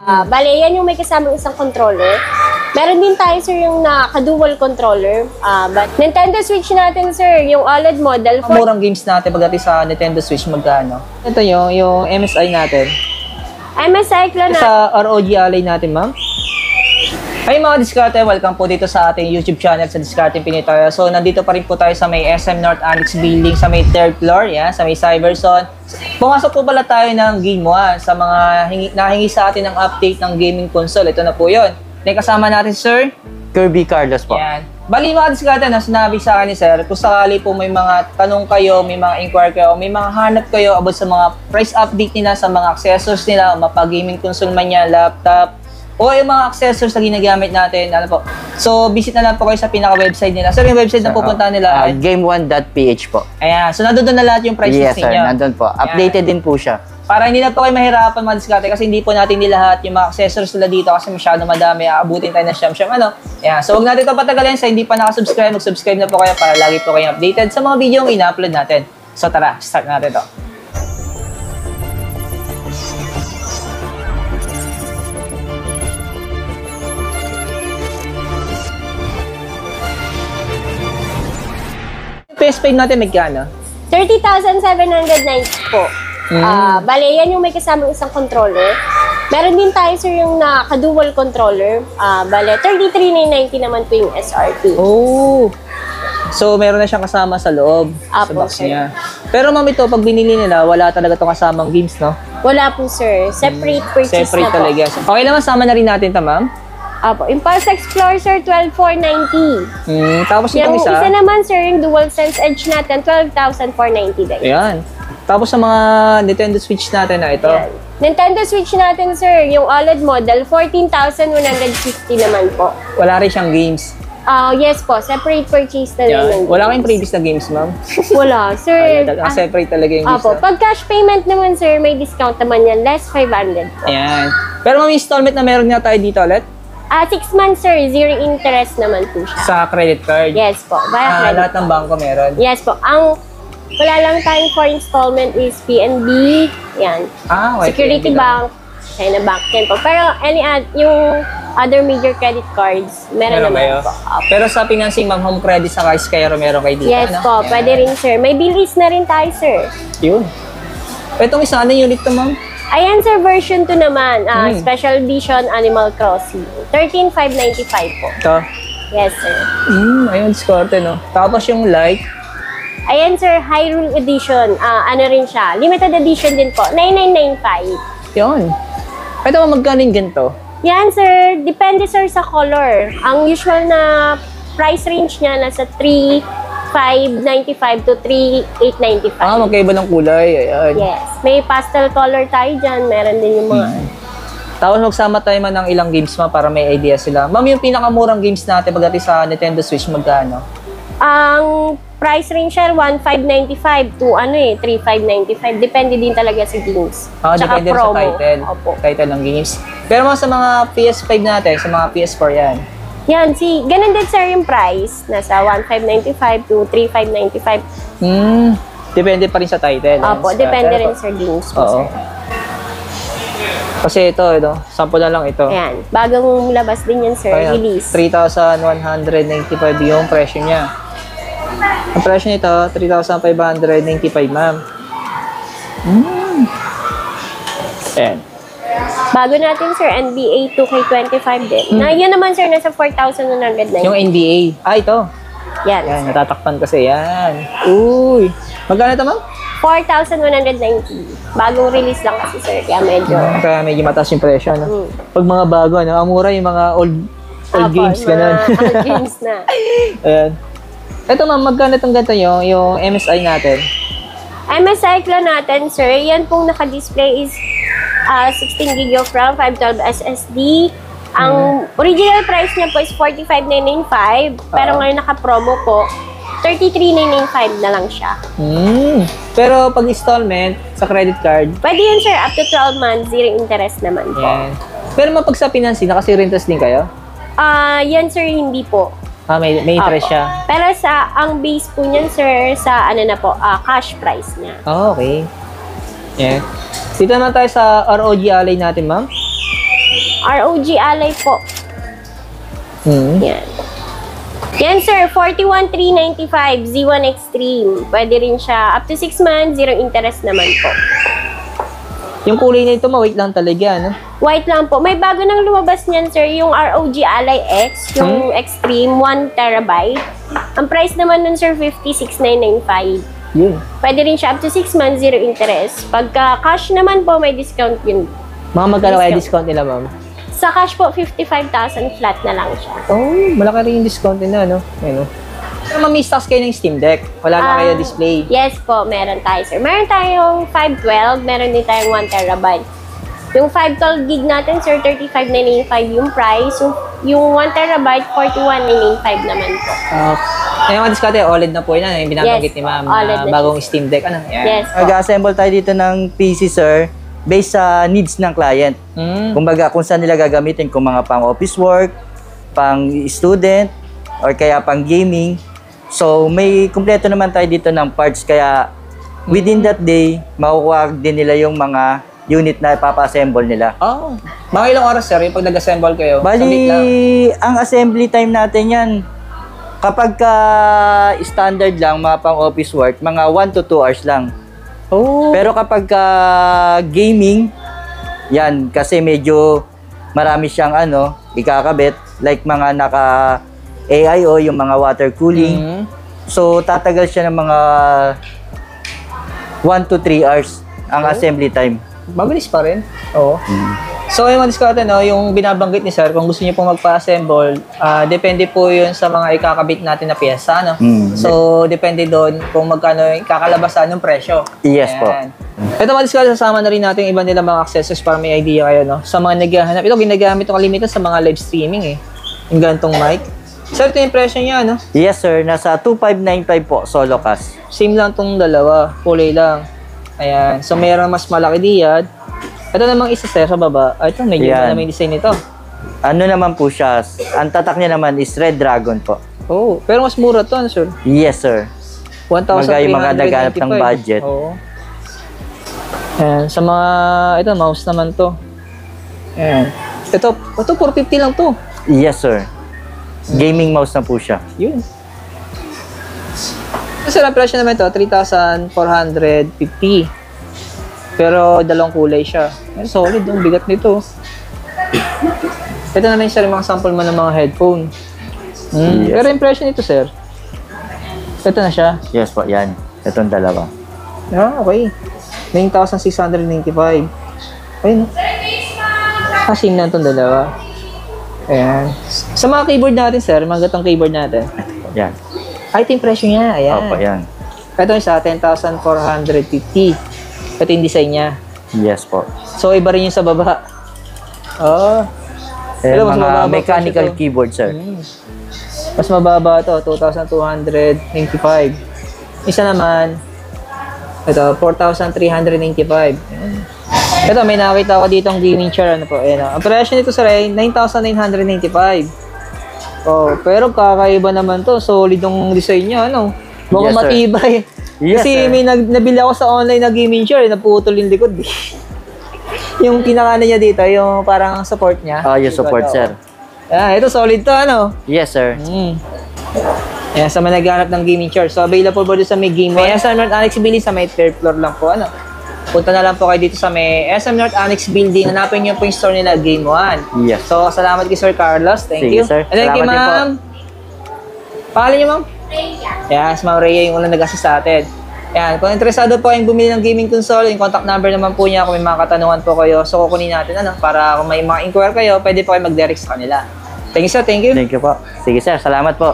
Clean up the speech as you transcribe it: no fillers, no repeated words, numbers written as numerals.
Bale, yan yung may kasamang isang controller. Meron din tayo, sir, yung naka-dual controller. But Nintendo Switch natin, sir, yung OLED model. Murang games natin pagdating sa Nintendo Switch, magkano? Ito yung MSI natin. MSI Clone Sa ROG Ally natin, ma'am. Ay mga diskarte, welcome po dito sa ating YouTube channel sa Discarding Pinoy tayo. So nandito pa rin po tayo sa may SM North Annex Building sa may 3rd floor, yan, sa may Cyberzone. Pumasok po pala tayo ng Game 1 sa mga nahingi sa atin ng update ng gaming console. Ito na po yun. May kasama natin, sir? Kirby Carlos po. Yan. Bali mga diskarte na sinabi sa akin ni sir, kung sakali po may mga tanong kayo, may mga inquire kayo, may mga hanap kayo about sa mga price update nila, sa mga accessories nila, mapag-gaming console man yan, laptop, o yung mga accessories na ginagamit natin, ano po. So, visit na lang po kayo sa pinaka-website nila. Sir, yung website na pupunta nila? Game1.ph po. Ayan. So, nandun na lahat yung prices yes, ninyo. Yes, sir. Nandun po. Updated din po siya. Para hindi na po kayo mahirapan mga diskarte kasi hindi po natin nilahat yung mga accessories nila dito kasi masyado madami. Aabutin tayo ng siyam-siyam. Ayan. So, huwag natin ito patagalin. Sa hindi pa nakasubscribe, mag-subscribe na po kayo para lagi po kayong updated sa mga video yung ina-upload natin. So, tara. Start natin ito. PS5 natin magkano? 30,790 po. Bale, yan yung may kasamang isang controller. Meron din tayo, sir, yung naka-dual controller. Bale, 33,990 naman po yung SRP. Oh! So, meron na siyang kasama sa loob, sa Apo, box sir. niya. Pero ma'am, ito, pag binili nila, wala talaga itong kasamang games, no? Wala po, sir. Separate purchase Separate na po. talaga. Okay naman, sama na rin natin ito, ma'am. Apo. Impulse Explorer, sir, 12,490. Tapos Yung itong isa naman, sir, yung DualSense Edge natin, 12,490 din. Ayan. Tapos sa mga Nintendo Switch natin na ito. Yan. Nintendo Switch natin, sir, yung OLED model, 14,150 naman po. Wala rin siyang games. Yes po, separate purchase na rin. Wala kayong previous na games, ma'am? Wala, sir. Separate talaga yung games. Apo, pag cash payment naman, sir, may discount naman yan, less 500 po. Ayan. Pero ma'am, installment na meron nga tayo dito ulit? 6 months, sir, zero interest naman po siya. Sa credit card? Yes po, via credit lahat ng bangko meron? Yes po. Ang wala lang tayong for installment is PNB, yan. Security PNB Bank, China Bank, yan po. Pero yung other major credit cards, meron naman po. Pero sa financing, ma'am, home credit sa Skyro, meron kayo dito? Yes po, Ayan. pwede rin, sir. May bilis na rin tayo, sir. Yun. Itong isa, anong unit to, ma'am? Ayan, sir, version 2 naman. Special Edition Animal Crossing. 13,595 po. Ito? Yes, sir. Ayun, discarte, no? Tapos yung light. Ayan, sir, Hyrule Edition. Ano rin siya? Limited Edition din po. 9,995. Yun. Ito, magkano yung ganito? Yan, sir. Depende, sir, sa color. Ang usual na price range niya nasa 3,595 to 3,895. Magkaiba ng kulay. Ayan. Yes. May pastel color tayo dyan. Meron din yung mga... Tapos magsama tayo man ng ilang games, ma'am, para may idea sila. Ma'am, yung pinakamurang games natin pagdating sa Nintendo Switch, magkano? Ang price range siya, 1,595 to 3,595. Depende din talaga sa games. Tsaka Depende promo. sa title. Opo. Title ng games. Pero mga sa mga PS5 natin, sa mga PS4 yan. Yan, ganun din, sir, yung price. Nasa 1,595 to 3,595. Depende pa rin sa title. Opo, depende rin sa games po, Oo. sir. Kasi ito, sample na lang ito. Ayan, bagong labas din yan, sir. Ayan, Release. 3,195 yung presyo niya. Ang presyo nito, 3,595, ma'am. Ayan. Bago natin, sir, NBA 2K25 din. Na yun naman, sir, nasa 4,190. Yung NBA. Ito. Yan. Yan, natatakpan kasi. Yan. Uy. Magkano ito, ma'am? 4,190. Bagong release lang kasi, sir. Kaya medyo mataas yung presyo, no? Pag mga bago, ang mura yung mga old games, ganun. Old games na. Ayan. Ito, ma'am, magkano itong ganito yung MSI natin? MSI Clone natin, sir. Yan pong naka-display is 16 GB of RAM, 512 SSD. Ang original price niya po is 45,995. Pero ngayon naka-promo po, 33,995 na lang siya. Pero pag installment sa credit card, pwede yun, sir. Up to 12 months, zero interest naman po. yan. Pero mapag sa pinansin, naka-zero interest din kayo? Yan, sir, hindi po. May interest Opo. siya. Pero ang base po niyan, sir, sa cash price niya. Okay. Yeah. Dito naman tayo sa ROG Ally natin, ma'am. ROG Ally po. Yan. Yan sir, 41,395 Z1 Extreme. Pwede rin siya up to 6 months, zero interest naman po. Yung kulay nito, mawait lang talaga, ano? White lang po. May bago nang lumabas niyan sir, yung ROG Ally X, yung Extreme 1 terabyte. Ang price naman nun sir, 56,995. Yun. Pwede rin siya up to 6 months, zero interest. Pagka cash naman po, may discount yun. Mga magkano kaya discount nila, ma'am? Sa cash po, 55,000 flat na lang siya. Oh, malaki rin yung discount nila, no? Ayun, no? Pero ma'am, may stocks kayo ng Steam Deck. Wala na kayo display. Yes po, meron tayo sir. Meron tayong 512, meron din tayong 1 terabyte. Yung 512 gig natin sir, 35,995 yung price. Yung 1 terabyte, 41,995 naman po. Yung mga discount, OLED na po yun, ano? Yung binabanggit Yes, ni ma'am OLED na na bagong Steam Deck, ano? Yan. Yes po. Mag-assemble tayo dito ng PC, sir, based sa needs ng client. Kumbaga, kung saan nila gagamitin, kung mga pang office work, pang student, or kaya pang gaming. So, may kumpleto naman tayo dito ng parts. Kaya, within that day, makukuha din nila yung mga unit na ipapa-assemble nila. Oh. Mga ilang oras, sir, yung pag nag-assemble kayo? Bali, Sabit lang. ang assembly time natin yan, kapag ka standard lang, mga pang office work, mga 1 to 2 hours lang. Oh. Pero kapag ka gaming, yan, kasi medyo marami siyang ikakabit, like mga naka AIO, yung mga water cooling. So, tatagal siya ng mga 1 to 3 hours ang assembly time. Mabilis pa rin. Oo. So, yung mga discount, yung binabanggit ni sir, kung gusto niyo pong magpa-assemble, depende po yun sa mga ikakabit natin na piyesa, no? So, depende doon kung magkano yung kakalabasan ng presyo. Yes po. Ito mga discount, sasama na rin natin yung iba nila mga accessories para may idea kayo, no? Sa mga naghahanap. Ito, ginagamit ito kalimitan sa mga live streaming, eh. Yung gantong mic. Sir, ito yung presyo niya, no? Yes, sir. Nasa 2,595 po, solo cast. Same lang tong dalawa. Kulay lang. Ayan. So, mayroon mas malaki diyan. Ito namang isa, sir, sa baba. Ito, medyo Yan. malamang design nito. Ano naman po siya? Ang tatak niya naman is Red Dragon po. Oh, pero mas mura to, ano, sir? Yes, sir. 1,395. Mga mga naghanap ng budget. Oo. Ayan. Sa mga, ito, mouse naman to. Ayan. Ito 450 lang to. Yes, sir. Gaming mouse na po siya. Yun. Kasi ang presyo naman ito, 3,450. Pero dalawang kulay siya. Ay, solid, ang bigat nito. Ito naman yung mga sample mo ng mga headphone. Yes. Pero yung presyo nito, sir. Ito na siya. Yes po, yan. Itong dalawa. Okay. 9,695. Ayun. Kasing na itong dalawa. Ayan. Sa mga keyboard natin, sir, mga gatong keyboard natin. Yan. Ay, ito yung presyo niya. Ayan. Opo, yan. Ito yung sa 10,450. Ito yung design niya. Yes po. So, iba rin yung sa baba. Oh. Pero mas mababa Mga mechanical presyo to. keyboard, sir. Mas mababa to, 2,295. Isa naman, ito, 4,395. Ayan. Ito, may nakita ko dito ang gaming chair. Ano po? Ayan, ang presyo nito sa Ray, 9,995. Oh, pero kakaiba naman to. Solid ang design niya, ano? Mukhang Yes, sir. matibay. Yes, Kasi sir. may nabili ako sa online na gaming chair, naputol yung likod. Yung kinakana niya dito, yung parang support niya. Yung support, sir. Ito solid to, ano? Yes, sir. Ayan, sa mga naghanap ng gaming chair. So, available po doon sa may Game 1. SM North Annex Building sa may third floor lang po, ano? Punta na lang po kayo dito sa may SM North Annex Building. Hanapin niyo po yung store nila, Game 1. Yes. So, salamat kay Sir Carlos. Thank Sige, you. sir. And thank you, Salamat din po. ma'am. Pangalan niyo, ma'am? Rhea. Yes, Ma'am Rhea yung unang nag-assist sa atin. Ayan, kung interesado po kayong bumili ng gaming console, yung contact number naman po niya kung may mga katanungan po kayo. So, kukunin natin, ano, para kung may mga inquire kayo, pwede po kayo mag-direct sa kanila. Thank you, sir. Thank you. Thank you po. Sige, sir. Salamat po.